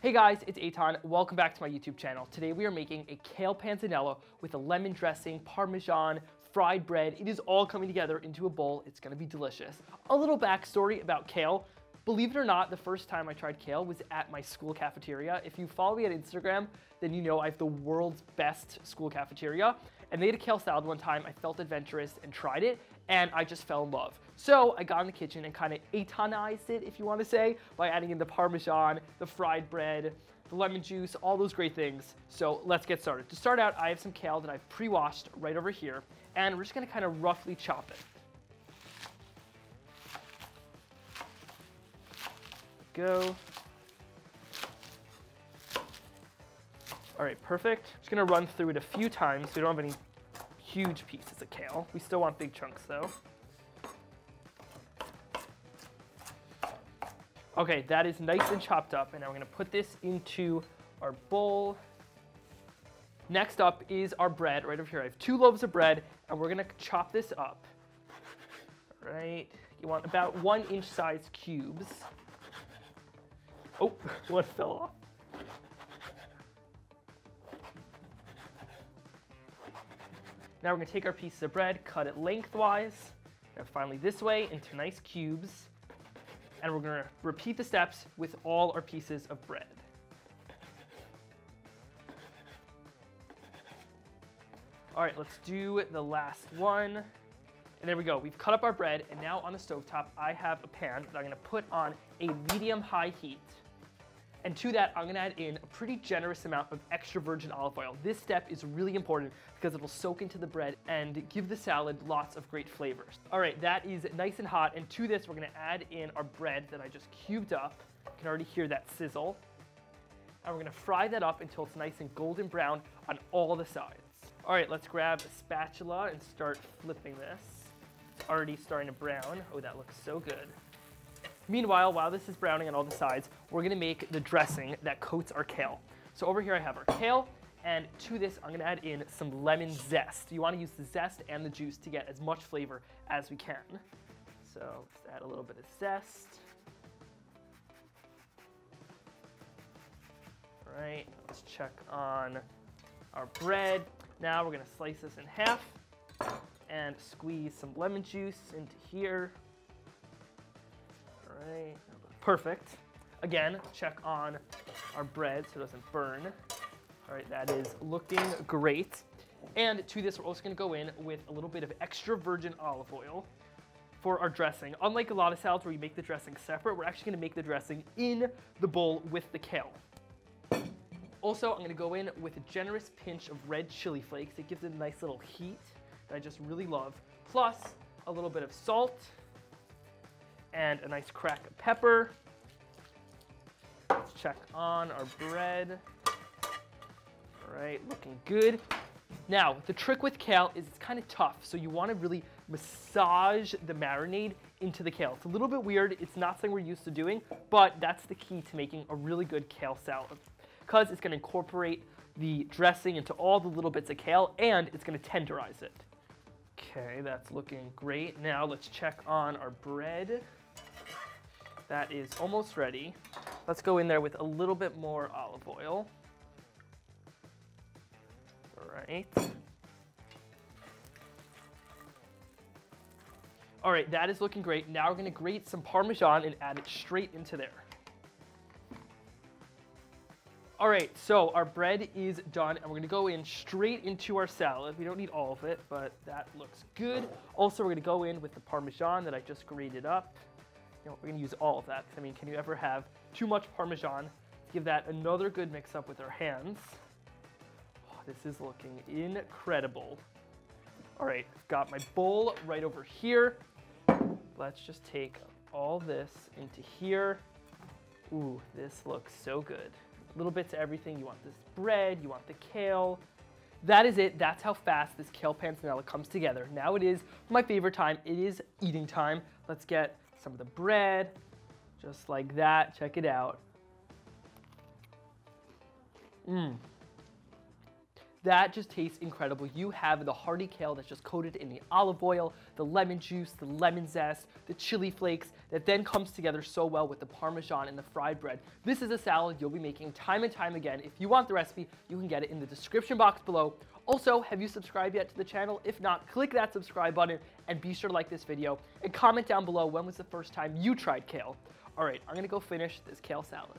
Hey guys, it's Eitan. Welcome back to my YouTube channel. Today we are making a kale panzanella with a lemon dressing, parmesan, fried bread. It is all coming together into a bowl. It's gonna be delicious. A little backstory about kale. Believe it or not, the first time I tried kale was at my school cafeteria. If you follow me on Instagram, then you know I have the world's best school cafeteria. And they had a kale salad one time. I felt adventurous and tried it, and I just fell in love. So I got in the kitchen and kind of Eitanized it, if you want to say, by adding in the parmesan, the fried bread, the lemon juice, all those great things. So let's get started. To start out, I have some kale that I've pre-washed right over here, and we're just gonna kind of roughly chop it. Go. All right, perfect. Just gonna run through it a few times so we don't have any huge pieces of kale. We still want big chunks though. Okay, that is nice and chopped up, and now we're gonna put this into our bowl. Next up is our bread right over here. I have 2 loaves of bread, and we're gonna chop this up. All right, you want about 1-inch size cubes. Oh, one fell off. Now we're gonna take our piece of bread, cut it lengthwise, and finally this way into nice cubes. And we're gonna repeat the steps with all our pieces of bread. All right, let's do the last one. And there we go, we've cut up our bread, and now on the stovetop, I have a pan that I'm gonna put on a medium-high heat. And to that, I'm gonna add in a pretty generous amount of extra virgin olive oil. This step is really important because it'll soak into the bread and give the salad lots of great flavors. All right, that is nice and hot. And to this, we're gonna add in our bread that I just cubed up. You can already hear that sizzle. And we're gonna fry that up until it's nice and golden brown on all the sides. All right, let's grab a spatula and start flipping this. It's already starting to brown. Oh, that looks so good. Meanwhile, while this is browning on all the sides, we're gonna make the dressing that coats our kale. So over here I have our kale, and to this I'm gonna add in some lemon zest. You wanna use the zest and the juice to get as much flavor as we can. So just add a little bit of zest. All right, let's check on our bread. Now we're gonna slice this in half and squeeze some lemon juice into here. All right, perfect. Again, check on our bread so it doesn't burn. All right, that is looking great. And to this, we're also gonna go in with a little bit of extra virgin olive oil for our dressing. Unlike a lot of salads where you make the dressing separate, we're actually gonna make the dressing in the bowl with the kale. Also, I'm gonna go in with a generous pinch of red chili flakes. It gives it a nice little heat that I just really love. Plus, a little bit of salt, and a nice crack of pepper. Let's check on our bread. All right, looking good. Now, the trick with kale is it's kind of tough, so you want to really massage the marinade into the kale. It's a little bit weird. It's not something we're used to doing, but that's the key to making a really good kale salad, because it's going to incorporate the dressing into all the little bits of kale, and it's going to tenderize it. Okay, that's looking great. Now let's check on our bread. That is almost ready. Let's go in there with a little bit more olive oil. All right. All right, that is looking great. Now we're gonna grate some Parmesan and add it straight into there. All right, so our bread is done, and we're gonna go in straight into our salad. We don't need all of it, but that looks good. Also, we're gonna go in with the Parmesan that I just grated up. You know, we're gonna use all of that. I mean, can you ever have too much Parmesan? Give that another good mix up with our hands. Oh, this is looking incredible. All right, I've got my bowl right over here. Let's just take all this into here. Ooh, this looks so good. Little bits of everything. You want this bread, you want the kale. That is it. That's how fast this kale panzanella comes together. Now it is my favorite time. It is eating time. Let's get some of the bread, just like that. Check it out. That just tastes incredible. You have the hearty kale that's just coated in the olive oil, the lemon juice, the lemon zest, the chili flakes. that then comes together so well with the Parmesan and the fried bread. This is a salad you'll be making time and time again. If you want the recipe, you can get it in the description box below. Also, have you subscribed yet to the channel? If not, click that subscribe button and be sure to like this video and comment down below when was the first time you tried kale. All right, I'm gonna go finish this kale salad.